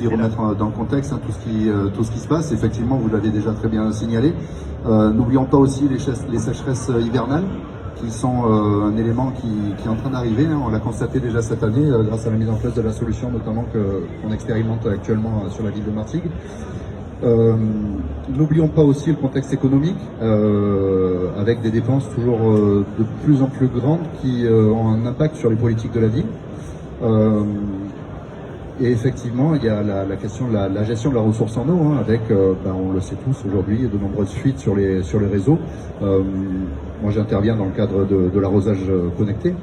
aussi remettre dans le contexte tout ce qui se passe. Effectivement, vous l'avez déjà très bien signalé. N'oublions pas aussi les sécheresses hivernales, qui sont un élément qui est en train d'arriver. On l'a constaté déjà cette année grâce à la mise en place de la solution notamment qu'on expérimente actuellement sur la ville de Martigues. N'oublions pas aussi le contexte économique, avec des dépenses toujours de plus en plus grandes qui ont un impact sur les politiques de la ville. Et effectivement, il y a la question de la gestion de la ressource en eau, avec, on le sait tous aujourd'hui, de nombreuses fuites sur les réseaux. Moi, j'interviens dans le cadre de l'arrosage connecté.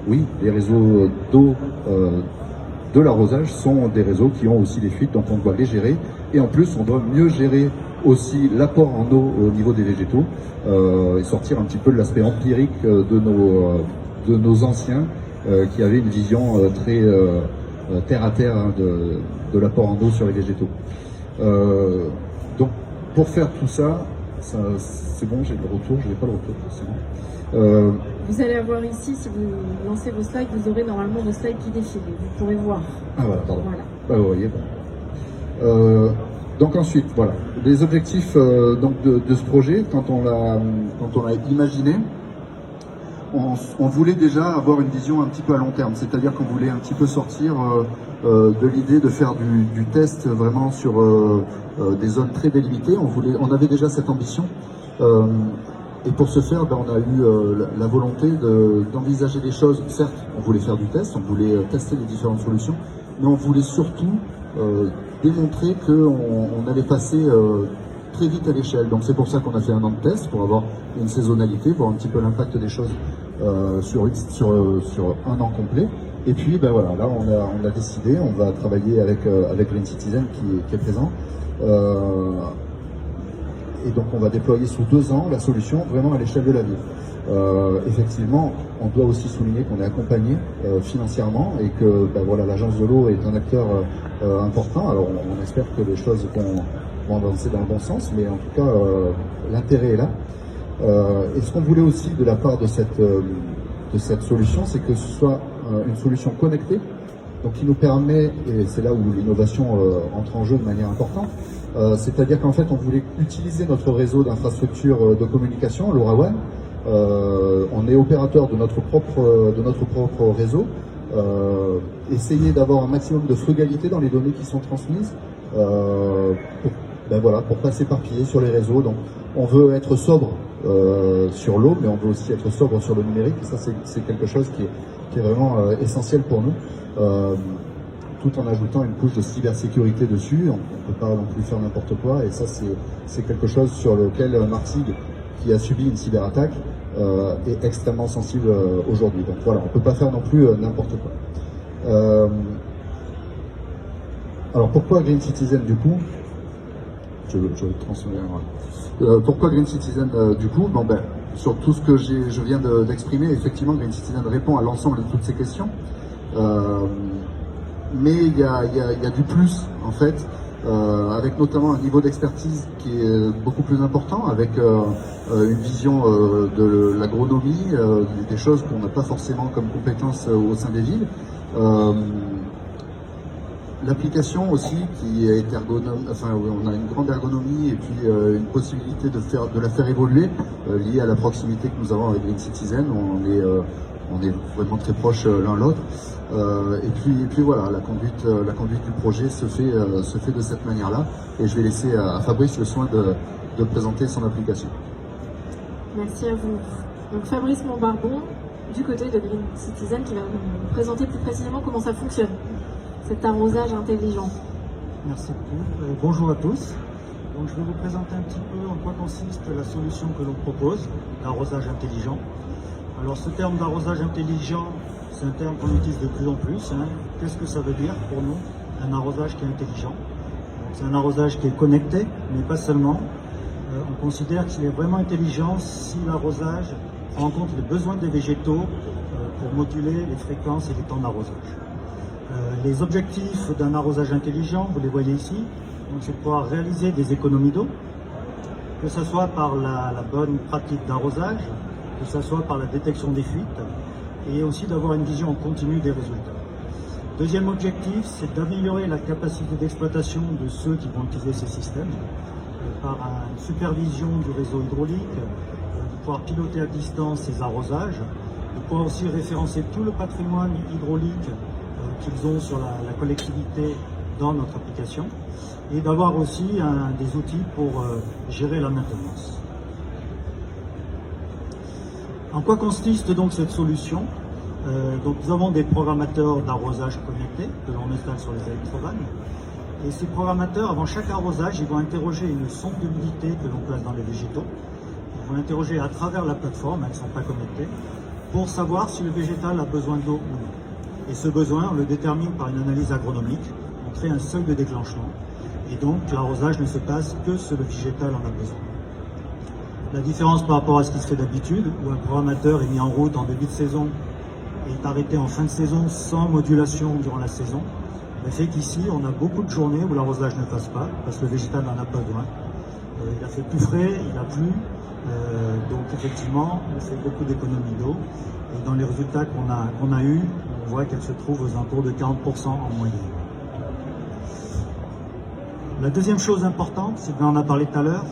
Oui, les réseaux d'eau de l'arrosage sont des réseaux qui ont aussi des fuites, donc on doit les gérer. Et en plus, on doit mieux gérer aussi l'apport en eau au niveau des végétaux et sortir un petit peu de l'aspect empirique de nos anciens qui avaient une vision très terre à terre de l'apport en eau sur les végétaux. Donc, pour faire tout ça, c'est bon, j'ai le retour, je n'ai pas le retour forcément. Vous allez avoir ici, si vous lancez vos slides, vous aurez normalement vos slides qui défilent. Vous pourrez voir. Ah voilà, pardon. Voilà. Vous voyez, bon. Donc ensuite, voilà, les objectifs donc de ce projet, quand on l'a imaginé, on voulait déjà avoir une vision un petit peu à long terme, c'est-à-dire qu'on voulait un petit peu sortir de l'idée de faire du test vraiment sur des zones très délimitées. On avait déjà cette ambition. Et pour ce faire, on a eu la volonté d'envisager les choses. Certes, on voulait faire du test, on voulait tester les différentes solutions, mais on voulait surtout démontrer qu'on allait passer très vite à l'échelle. Donc c'est pour ça qu'on a fait un an de test, pour avoir une saisonnalité, voir un petit peu l'impact des choses sur un an complet. Et puis voilà, là on a décidé, on va travailler avec Green Citizen qui est présent. Et donc on va déployer sous 2 ans la solution vraiment à l'échelle de la ville. Effectivement, on doit aussi souligner qu'on est accompagné financièrement et que voilà, l'agence de l'eau est un acteur important. Alors on espère que les choses vont avancer dans le bon sens, mais en tout cas l'intérêt est là. Et ce qu'on voulait aussi de la part de cette solution, c'est que ce soit une solution connectée, donc qui nous permet, et c'est là où l'innovation entre en jeu de manière importante, c'est-à-dire qu'en fait on voulait utiliser notre réseau d'infrastructures de communication, LoRaWAN. On est opérateur de notre propre réseau, essayer d'avoir un maximum de frugalité dans les données qui sont transmises pour pas s'éparpiller sur les réseaux. Donc on veut être sobre sur l'eau, mais on veut aussi être sobre sur le numérique, et ça c'est quelque chose qui est vraiment essentiel pour nous. Tout en ajoutant une couche de cybersécurité dessus. On ne peut pas non plus faire n'importe quoi, et ça c'est quelque chose sur lequel Martigues, qui a subi une cyberattaque, est extrêmement sensible aujourd'hui. Donc voilà, on ne peut pas faire non plus n'importe quoi. Alors pourquoi Green Citizen du coup? Je vais transmettre. Pourquoi Green Citizen du coup? Sur tout ce que je viens d'exprimer, effectivement Green Citizen répond à l'ensemble de toutes ces questions. Mais il y a du plus en fait, avec notamment un niveau d'expertise qui est beaucoup plus important, avec une vision de l'agronomie, des choses qu'on n'a pas forcément comme compétences au sein des villes. L'application aussi qui est ergonome, enfin on a une grande ergonomie et puis une possibilité de la faire évoluer liée à la proximité que nous avons avec Green Citizen. On est vraiment très proches l'un l'autre. Et puis voilà, la conduite du projet se fait de cette manière-là. Et je vais laisser à Fabrice le soin de présenter son application. Merci à vous. Donc Fabrice Montbarbon, du côté de Green Citizen, qui va nous présenter plus précisément comment ça fonctionne, cet arrosage intelligent. Merci beaucoup. Bonjour à tous. Donc, je vais vous présenter un petit peu en quoi consiste la solution que l'on propose, l'arrosage intelligent. Alors ce terme d'arrosage intelligent, c'est un terme qu'on utilise de plus en plus. Qu'est-ce que ça veut dire pour nous, un arrosage qui est intelligent? C'est un arrosage qui est connecté, mais pas seulement. On considère qu'il est vraiment intelligent si l'arrosage prend en compte les besoins des végétaux pour moduler les fréquences et les temps d'arrosage. Les objectifs d'un arrosage intelligent, vous les voyez ici, c'est de pouvoir réaliser des économies d'eau, que ce soit par la bonne pratique d'arrosage, que ce soit par la détection des fuites, et aussi d'avoir une vision en continu des résultats. Deuxième objectif, c'est d'améliorer la capacité d'exploitation de ceux qui vont utiliser ces systèmes par une supervision du réseau hydraulique, de pouvoir piloter à distance ces arrosages, de pouvoir aussi référencer tout le patrimoine hydraulique qu'ils ont sur la collectivité dans notre application et d'avoir aussi des outils pour gérer la maintenance. En quoi consiste donc cette solution ? Donc nous avons des programmateurs d'arrosage connectés que l'on installe sur les électrovannes. Et ces programmateurs, avant chaque arrosage, ils vont interroger une sonde d'humidité que l'on place dans les végétaux. Ils vont l'interroger à travers la plateforme, elles ne sont pas connectées, pour savoir si le végétal a besoin d'eau ou non. Et ce besoin, on le détermine par une analyse agronomique. On crée un seuil de déclenchement. Et donc l'arrosage ne se passe que si le végétal en a besoin. La différence par rapport à ce qui se fait d'habitude, où un programmateur est mis en route en début de saison et est arrêté en fin de saison sans modulation durant la saison, fait qu'ici, on a beaucoup de journées où l'arrosage ne passe pas, parce que le végétal n'en a pas besoin. Il a fait plus frais, il a plu, donc effectivement, on fait beaucoup d'économies d'eau. Et dans les résultats qu'on a eus, on voit qu'elle se trouve aux alentours de 40% en moyenne. La deuxième chose importante, c'est qu'on en a parlé tout à l'heure,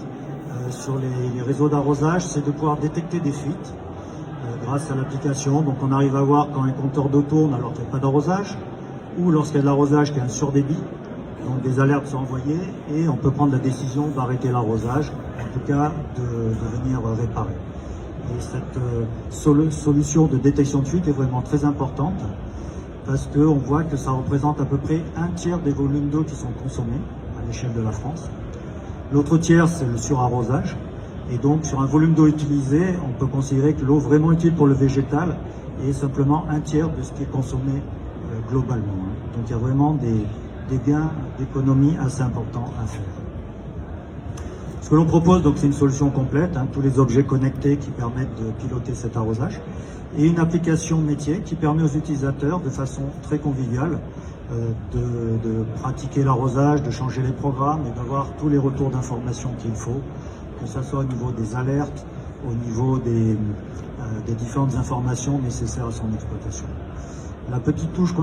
sur les réseaux d'arrosage, c'est de pouvoir détecter des fuites grâce à l'application. Donc on arrive à voir quand un compteur d'eau tourne alors qu'il n'y a pas d'arrosage, ou lorsqu'il y a de l'arrosage qu'il y a un surdébit, donc des alertes sont envoyées et on peut prendre la décision d'arrêter l'arrosage, en tout cas de venir réparer. Et cette solution de détection de fuite est vraiment très importante parce qu'on voit que ça représente à peu près un tiers des volumes d'eau qui sont consommés à l'échelle de la France. L'autre tiers, c'est le surarrosage. Et donc sur un volume d'eau utilisé, on peut considérer que l'eau vraiment utile pour le végétal est simplement un tiers de ce qui est consommé globalement. Donc il y a vraiment des gains d'économie assez importants à faire. Ce que l'on propose, donc, c'est une solution complète, tous les objets connectés qui permettent de piloter cet arrosage, et une application métier qui permet aux utilisateurs, de façon très conviviale, de pratiquer l'arrosage, de changer les programmes et d'avoir tous les retours d'informations qu'il faut, que ce soit au niveau des alertes, au niveau des différentes informations nécessaires à son exploitation. La petite touche qu'on a